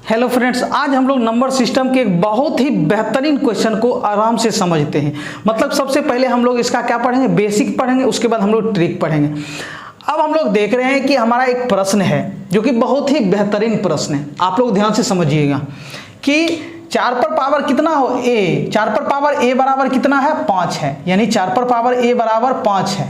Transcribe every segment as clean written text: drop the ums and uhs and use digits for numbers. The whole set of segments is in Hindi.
हेलो फ्रेंड्स, आज हम लोग नंबर सिस्टम के एक बहुत ही बेहतरीन क्वेश्चन को आराम से समझते हैं। मतलब सबसे पहले हम लोग इसका क्या पढ़ेंगे, बेसिक पढ़ेंगे, उसके बाद हम लोग ट्रिक पढ़ेंगे। अब हम लोग देख रहे हैं कि हमारा एक प्रश्न है जो कि बहुत ही बेहतरीन प्रश्न है। आप लोग ध्यान से समझिएगा कि 4 पर पावर कितना हो a, 4 पर पावर a बराबर कितना है 5 है, यानी 4 पर पावर a बराबर 5 है।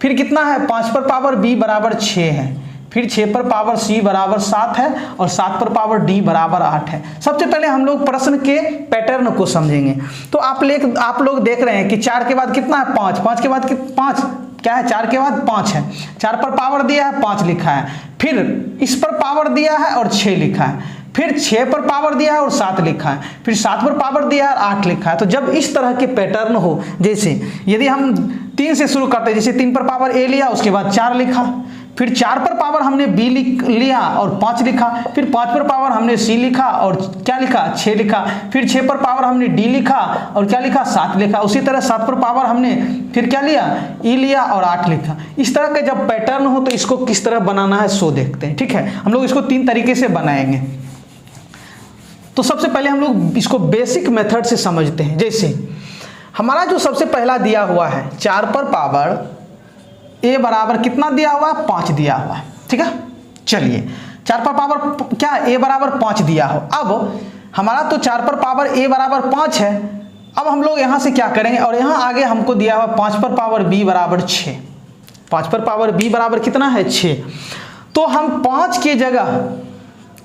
फिर कितना है 5 पर पावर b बराबर 6 है, फिर 6 पर पावर c बराबर 7 है और 7 पर पावर d बराबर 8 है। सबसे पहले हम लोग प्रश्न के पैटर्न को समझेंगे। तो आप लोग देख रहे हैं कि 4 के बाद कितना है 5, 5 के बाद 5 क्या है, 4 के बाद 5 है। 4 पर पावर दिया है 5 लिखा है, फिर इस पर पावर दिया है और 6 लिखा है, फिर 6 पर पावर दिया है और 7 लिखा है, फिर 7 पर पावर दिया है और 8 लिखा है। तो जब इस तरह के पैटर्न हो, जैसे यदि हम 3 से शुरू करते हैं, जैसे 3 पर पावर a लिया, उसके बाद 4 लिखा, फिर 4 पर पावर हमने b लिया और 5 लिखा, फिर 5 पर पावर हमने c लिखा और क्या लिखा 6 लिखा, फिर 6 पर पावर हमने d लिखा और क्या लिखा 7 लिखा। उसी तरह 7 पर पावर हमने फिर क्या लिया e लिया और 8 लिखा। इस तरह के जब पैटर्न हो तो इसको किस तरह बनाना है सो देखते हैं। ठीक है, हम लोग इसको 3 तरीके से बनाएंगे। तो सबसे पहले हम लोग इसको बेसिक मेथड से समझते हैं। जैसे हमारा जो सबसे पहला दिया हुआ है 4 पर पावर a बराबर कितना दिया हुआ है 5 दिया हुआ है। ठीक है, चलिए 4 पर पावर क्या a बराबर 5 दिया हो। अब हमारा तो 4 पर पावर a बराबर 5 है। अब हम लोग यहाँ से क्या करेंगे, और यहाँ आगे हमको दिया हुआ 5 पर पावर b बराबर 6, 5 पर पावर b बराबर कितना है 6। तो हम 5 की जगह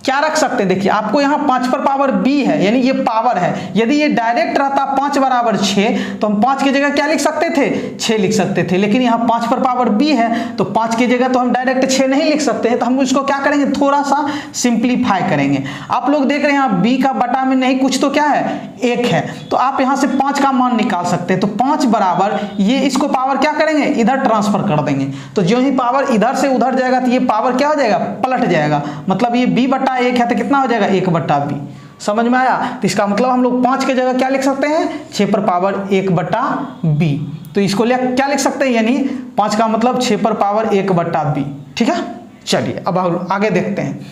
क्या रख सकते हैं, देखिए आपको यहाँ 5 पर पावर b है, यानी ये पावर है। यदि ये डायरेक्ट रहता 5 बराबर 6 तो हम 5 की जगह क्या लिख सकते थे 6 लिख सकते थे, लेकिन यहाँ 5 पर पावर b है तो 5 की जगह तो हम डायरेक्ट 6 नहीं लिख सकते हैं। तो हम इसको क्या करेंगे, थोड़ा सा सिंप्लीफाई करेंगे। आप लोग देख रहे हैं यहाँ b का बटा में नहीं कुछ तो क्या है 1 है, तो आप यहाँ से 5 का मान निकाल सकते हैं। तो 5 बराबर ये इसको पावर क्या करेंगे इधर ट्रांसफर कर देंगे। तो जो ही पावर इधर से उधर जाएगा तो ये पावर क्या हो जाएगा पलट जाएगा। मतलब ये b बटा 1 है तो कितना हो जाएगा 1 बटा b। समझ में आया। तो इसका मतलब हम लोग 5 की जगह क्या लिख सकते हैं 6 पर पावर 1 बटा b। तो इसको क्या लिख सकते हैं, यानी 5 का मतलब 6 पर पावर 1 बटा b। ठीक है, चलिए अब आगे देखते हैं।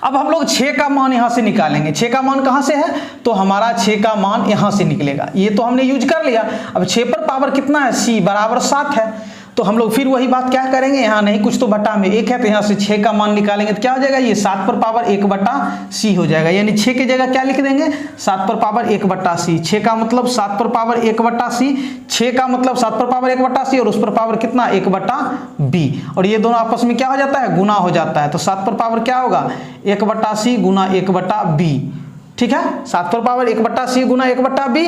अब हम लोग 6 का मान यहां से निकालेंगे। 6 का मान कहां से है, तो हमारा 6 का मान यहां से निकलेगा। ये तो हमने यूज कर लिया। अब 6 पर पावर कितना है c बराबर 7 है, तो हम लोग फिर वही बात क्या करेंगे, यहाँ नहीं कुछ तो बटा में 1 है, तो यहाँ से 6 का मान निकालेंगे तो क्या हो जाएगा, ये 7 पर पावर 1 बटा c हो जाएगा। यानी 6 की जगह क्या लिख देंगे 7 पर पावर 1 बटा c। 6 का मतलब 7 पर पावर 1 बटा c, 6 का मतलब 7 पर पावर 1 बटा c और उस पर पावर कितना 1 बटा b, और ये दोनों आपस में क्या हो जाता है गुना हो जाता है। तो 7 पर पावर क्या होगा 1 बटा c गुना 1 बटा b। ठीक है, 7 पर पावर 1 बटा c गुना 1 बटा b।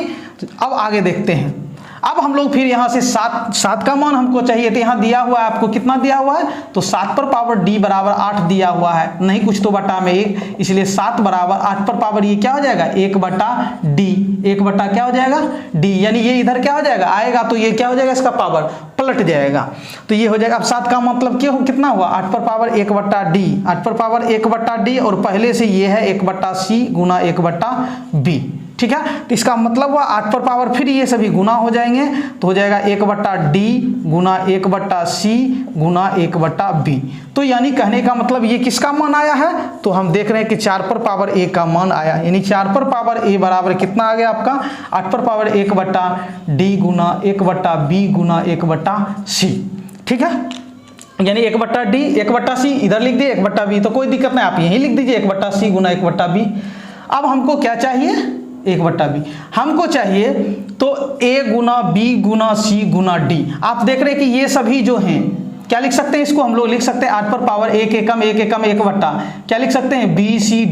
अब आगे देखते हैं। अब हम लोग फिर यहाँ से 7 का मान हमको चाहिए, तो यहाँ दिया हुआ है आपको कितना दिया हुआ है, तो 7 पर पावर d बराबर 8 दिया हुआ है, नहीं कुछ तो बटा में 1, इसलिए 7 बराबर 8 पर पावर ये क्या हो जाएगा 1 बटा d। 1 बटा क्या हो जाएगा d, यानी ये इधर क्या हो जाएगा आएगा तो ये क्या हो जाएगा इसका पावर पलट जाएगा। तो ये हो जाएगा। अब 7 का मतलब क्या कितना हुआ 8 पर पावर 1 बटा d, 8 पर पावर 1 बटा d और पहले से ये है 1 बटा c गुना 1 बटा b। ठीक है, तो इसका मतलब हुआ 8 पर पावर फिर ये सभी गुना हो जाएंगे, तो हो जाएगा 1 बटा d गुना 1 बटा c गुना 1 बटा b। तो यानी कहने का मतलब ये किसका मान आया है, तो हम देख रहे हैं कि 4 पर पावर a का मान आया, यानी 4 पर पावर a बराबर कितना आ गया आपका 8 पर पावर 1 बटा d गुना 1 बटा b गुना 1 बटा c। ठीक है, यानी 1 बटा d 1 बटा c इधर लिख दिए 1 बटा b, तो कोई दिक्कत नहीं, आप यहीं लिख दीजिए 1 बटा c गुना 1 बटा b। अब हमको क्या चाहिए 1 बटा b हमको चाहिए, तो a Guna b Guna c Guna d। आप देख रहे हैं कि ये सभी जो हैं क्या लिख सकते हैं, इसको हम लोग लिख सकते हैं 8 पर पावर 1 एकम 1 एकम 1 बटा क्या लिख सकते हैं b c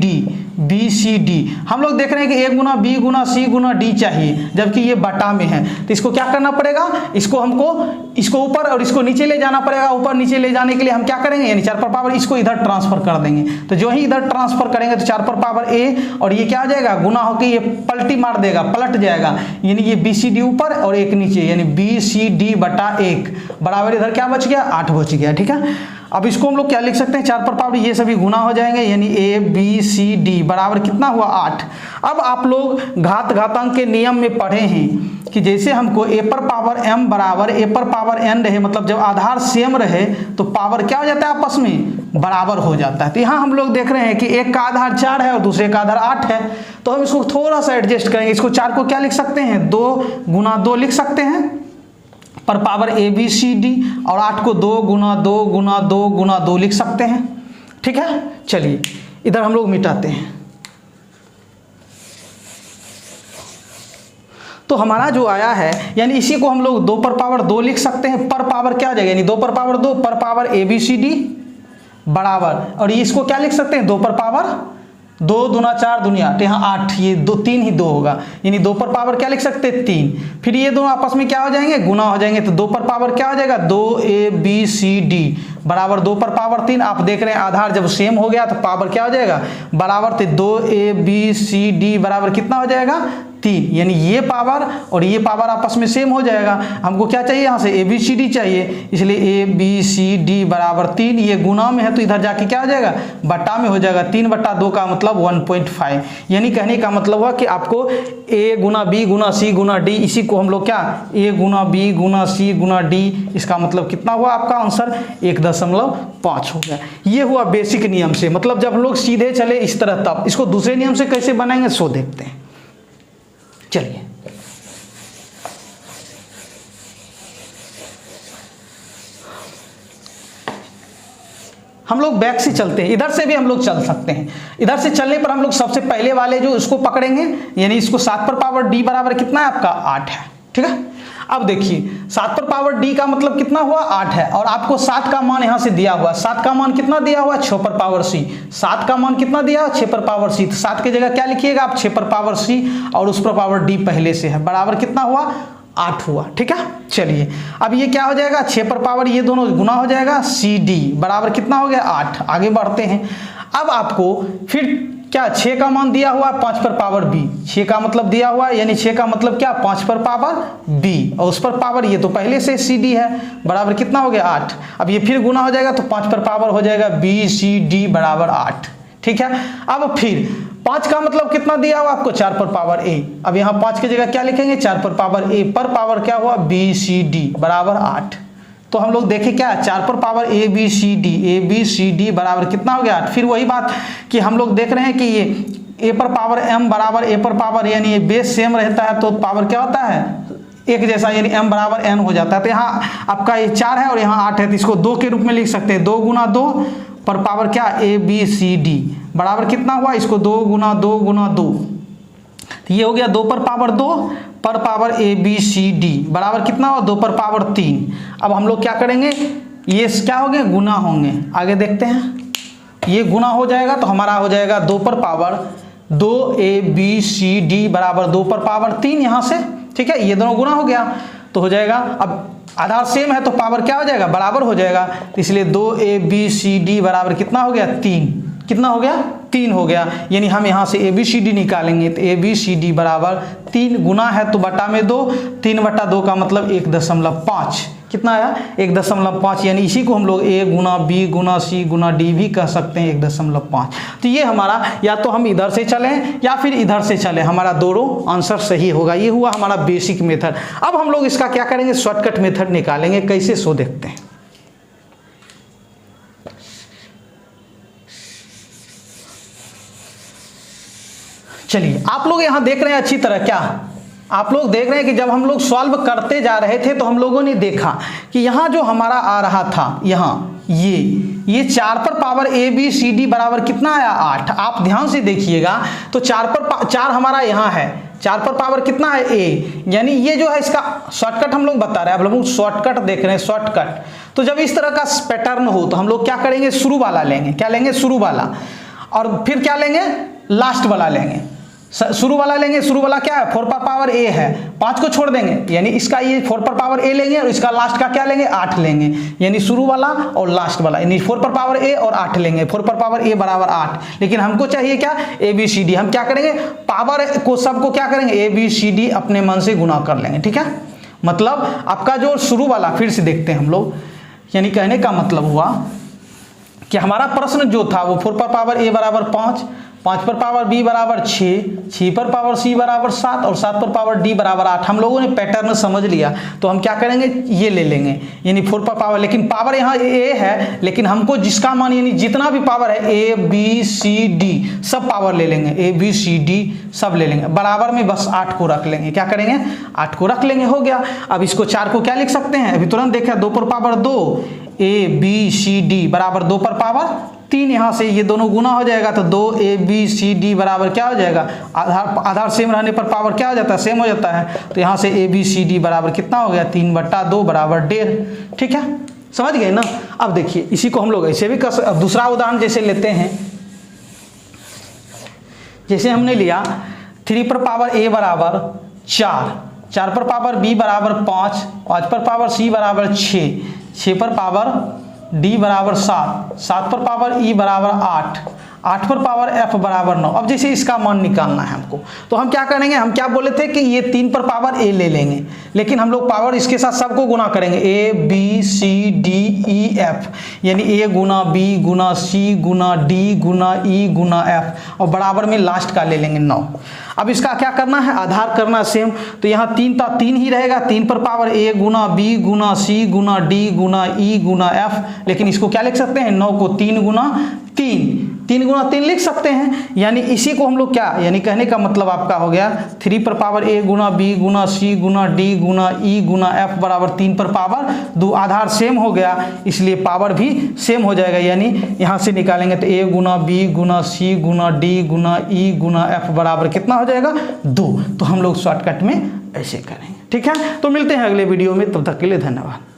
d। हम लोग देख रहे हैं कि a Guna b Guna c Guna d चाहिए, जबकि ये बटा में है। तो इसको क्या करना पड़ेगा, इसको हमको इसको ऊपर और इसको नीचे ले जाना पड़ेगा। ऊपर नीचे ले जाने के लिए हम क्या करेंगे, यानी 4 पर पावर इसको इधर ट्रांसफर कर देंगे। तो जो ही इधर ट्रांसफर करेंगे तो 4 पर पावर a और ये क्या आ जाएगा गुना होकर ये पलटी मार देगा, पलट जाएगा, यानी ये b c d ऊपर और 1 नीचे, यानी b c d बटा 1 बराबर इधर क्या बच गया 8 बच गया। ठीक है, अब इसको हम लोग क्या लिख सकते हैं, 4 पर पावर ये सभी गुना हो जाएंगे, यानी ए बी सी डी बराबर कितना हुआ 8। अब आप लोग घातांक के नियम में पढ़े हैं कि जैसे हमको ए पर पावर m बराबर ए पर पावर n रहे, मतलब जब आधार सेम रहे तो पावर क्या हो जाता है आपस में बराबर हो जाता है। तो यहाँ हम लोग देख रहे हैं कि एक का आधार 4 है और दूसरे का आधार 8 है, तो हम इसको थोड़ा सा एडजस्ट करेंगे। इसको 4 को क्या लिख सकते हैं, 2 गुना 2 लिख सकते हैं पर power A B C D, और 8 को 2 गुना 2 गुना 2 गुना 2 लिख सकते हैं। ठीक है, चलिए इधर हम लोग मिटाते हैं। तो हमारा जो आया है, यानी इसी को हम लोग 2 पर पावर 2 लिख सकते हैं, पर पावर क्या आ जाएगा, यानी 2 पर पावर 2 पर power A B C D बराबर, और ये इसको क्या लिख सकते हैं 2 पर पावर 2 दूना 4 दुनिया 8, यहाँ 8, ये 2 3 ही 2 होगा, यानी 2 पर पावर क्या लिख सकते हैं 3। फिर ये दोनों आपस में क्या हो जाएंगे, गुना हो जाएंगे, तो 2 पर पावर क्या हो जाएगा 2 ए बी सी डी बराबर 2 पर पावर 3। आप देख रहे हैं आधार जब सेम हो गया तो पावर क्या हो जाएगा बराबर, तो 2 ए बी सी डी बराबर कितना हो जाएगा 3, यानी ये पावर और ये पावर आपस में सेम हो जाएगा। हमको क्या चाहिए यहाँ से ए बी सी डी चाहिए, इसलिए ए बी सी डी बराबर 3, ये गुना में है तो इधर जाके क्या हो जाएगा बटा में हो जाएगा, 3 बटा 2 का मतलब 1.5। यानी कहने का मतलब हुआ कि आपको ए गुना बी गुना सी गुना डी, इसी को हम लोग क्या ए गुना बी गुना सी गुना डी, इसका मतलब कितना हुआ आपका आंसर 1.5 हो गया। ये हुआ बेसिक नियम से, मतलब जब हम लोग सीधे चले इस तरह, तब इसको दूसरे नियम से कैसे बनाएंगे सो देखते हैं। चलिए हम लोग बैक से चलते हैं, इधर से भी हम लोग चल सकते हैं। इधर से चलने पर हम लोग सबसे पहले वाले जो इसको पकड़ेंगे, यानी इसको 7 पर पावर डी बराबर कितना है आपका 8 है। ठीक है, अब देखिए 7 पर पावर डी का मतलब कितना हुआ 8 है, और आपको 7 का मान यहां से दिया हुआ, 7 का मान कितना दिया हुआ 6 पर पावर सी, 7 का मान कितना दिया हुआ 6 पर पावर सी, तो 7 की जगह क्या लिखिएगा आप 6 पर पावर सी, और उस पर पावर डी पहले से है, बराबर कितना हुआ 8 हुआ। ठीक है, चलिए अब ये क्या हो जाएगा 6 पर पावर ये दोनों गुना हो जाएगा सी डी बराबर कितना हो गया 8। आगे बढ़ते हैं, अब आपको फिर क्या 6 का मान दिया हुआ है 5 पर पावर बी, 6 का मतलब दिया हुआ है, यानी 6 का मतलब क्या 5 पर पावर बी, और उस पर पावर ये तो पहले से सी डी है, बराबर कितना हो गया 8। अब ये फिर गुना हो जाएगा तो 5 पर पावर हो जाएगा बी सी डी बराबर 8। ठीक है, अब फिर 5 का मतलब कितना दिया हुआ आपको 4 पर पावर ए, अब यहाँ 5 की जगह क्या लिखेंगे 4 पर पावर ए, पर पावर क्या हुआ बी सी डी बराबर 8। तो हम लोग देखें क्या 4 पर power A B C D बराबर कितना हो गया 8। फिर वही बात कि हम लोग देख रहे हैं कि ये ए पर पावर m बराबर ए पर पावर, यानी ये बेस सेम रहता है तो पावर क्या होता है एक जैसा, यानी m बराबर n हो जाता है। तो यहाँ आपका ये 4 है और यहाँ 8 है, तो इसको 2 के रूप में लिख सकते हैं, 2 गुना 2 पर पावर क्या ए बी सी डी बराबर कितना हुआ, इसको 2 गुना 2 गुना 2, तो ये हो गया 2 पर पावर 2 पर power A B C D बराबर कितना हो 2 पर पावर 3। अब हम लोग क्या करेंगे, ये क्या होंगे गुना होंगे, आगे देखते हैं। ये गुना हो जाएगा तो हमारा हो जाएगा 2 पर power 2 A B C D बराबर 2 पर पावर 3 यहाँ से। ठीक है, ये दोनों गुना हो गया तो हो जाएगा, अब आधार सेम है तो पावर क्या हो जाएगा बराबर हो जाएगा, तो इसलिए 2 ए बी सी डी बराबर कितना हो गया 3, कितना हो गया 3 हो गया। यानी हम यहाँ से ए बी सी डी निकालेंगे तो ए बी सी डी बराबर 3 गुना है तो बटा में 2, 3 बटा 2 का मतलब 1.5, कितना आया 1.5, यानी इसी को हम लोग ए गुना बी गुना सी गुना डी भी कह सकते हैं 1.5। तो ये हमारा या तो हम इधर से चलें या फिर इधर से चलें, हमारा दोनों आंसर सही होगा। ये हुआ हमारा बेसिक मेथड। अब हम लोग इसका क्या करेंगे शॉर्टकट मेथड निकालेंगे, कैसे सो देखते हैं। चलिए आप लोग यहां देख रहे हैं अच्छी तरह, क्या आप लोग देख रहे हैं कि जब हम लोग सॉल्व करते जा रहे थे तो हम लोगों ने देखा कि यहाँ जो हमारा आ रहा था, यहाँ ये 4 पर power A B C D बराबर कितना आया 8। आप ध्यान से देखिएगा तो 4 हमारा यहाँ है, 4 पर पावर कितना है ए, यानी ये जो है इसका शॉर्टकट हम लोग बता रहे हैं। अब लोग शॉर्टकट देख रहे हैं, शॉर्टकट। तो जब इस तरह का पैटर्न हो तो हम लोग क्या करेंगे शुरू वाला लेंगे, क्या लेंगे शुरू वाला, और फिर क्या लेंगे लास्ट वाला लेंगे। शुरू वाला लेंगे, शुरू वाला क्या है 4 पर पावर ए है, 5 को छोड़ देंगे, यानी इसका ये 4 पर पावर ए लेंगे और इसका लास्ट का क्या लेंगे 8 लेंगे, यानी शुरू वाला और लास्ट वाला, यानी 4 पर पावर ए और 8 लेंगे, 4 पर पावर ए बराबर 8। लेकिन हमको चाहिए क्या ए बी सी डी, हम क्या करेंगे पावर को सबको क्या करेंगे ए बी सी डी अपने मन से गुना कर लेंगे। ठीक है, मतलब आपका जो शुरू वाला फिर से देखते हैं हम लोग, यानी कहने का मतलब हुआ कि हमारा प्रश्न जो था वो 4 पर पावर a बराबर 5, 5 पर पावर b बराबर 6, 6 पर पावर c बराबर 7 और 7 पर पावर d बराबर 8। हम लोगों ने पैटर्न समझ लिया, तो हम क्या करेंगे, ये ले लेंगे, यानी 4 पर पावर, लेकिन पावर यहाँ a है, लेकिन हमको जिसका मान यानी जितना भी पावर है a b c d सब पावर ले लेंगे, a b c d सब ले लेंगे, बराबर में बस 8 को रख लेंगे। क्या करेंगे, 8 को रख लेंगे, हो गया। अब इसको 4 को क्या लिख सकते हैं, अभी तुरंत देखा, 2 पर power 2 a b c d बराबर 2 पर पावर 3, यहाँ से ये दोनों गुना हो जाएगा, तो 2 a b c d बराबर क्या हो जाएगा, आधार सेम रहने पर पावर क्या हो जाता है, सेम हो जाता है। तो यहाँ से a b c d बराबर कितना हो गया, 3/2 बराबर 1.5। ठीक है, समझ गए ना। अब देखिए इसी को हम लोग ऐसे भी कर, अब दूसरा उदाहरण जैसे लेते हैं, जैसे हमने लिया 3 पर पावर a बराबर 4, 4 पर पावर b बराबर 5, 5 पर पावर c बराबर 6, 6 पर पावर d बराबर 7, 7 पर पावर e बराबर 8, 8 पर पावर f बराबर 9। अब जैसे इसका मान निकालना है हमको, तो हम क्या करेंगे, हम क्या बोले थे कि ये 3 पर पावर a ले लेंगे, लेकिन हम लोग पावर इसके साथ सबको गुना करेंगे, a b c d e f, यानी a Guna b Guna c Guna d Guna e Guna f, और बराबर में लास्ट का ले लेंगे 9। अब इसका क्या करना है, आधार करना सेम, तो यहाँ 3 था 3 ही रहेगा, 3 पर power a Guna b Guna c Guna d Guna e Guna f, लेकिन इसको क्या लिख सकते हैं, 9 को 3 गुना 3 लिख सकते हैं। यानी इसी को हम लोग क्या, यानी कहने का मतलब आपका हो गया 3 पर power a Guna b Guna c Guna d Guna e Guna f बराबर 3 पर पावर 2, आधार सेम हो गया, इसलिए पावर भी सेम हो जाएगा। यानी यहाँ से निकालेंगे तो a Guna b Guna c Guna d Guna e Guna f बराबर कितना हो जाएगा, 2। तो हम लोग शॉर्टकट में ऐसे करेंगे। ठीक है, तो मिलते हैं अगले वीडियो में, तब तक के लिए धन्यवाद।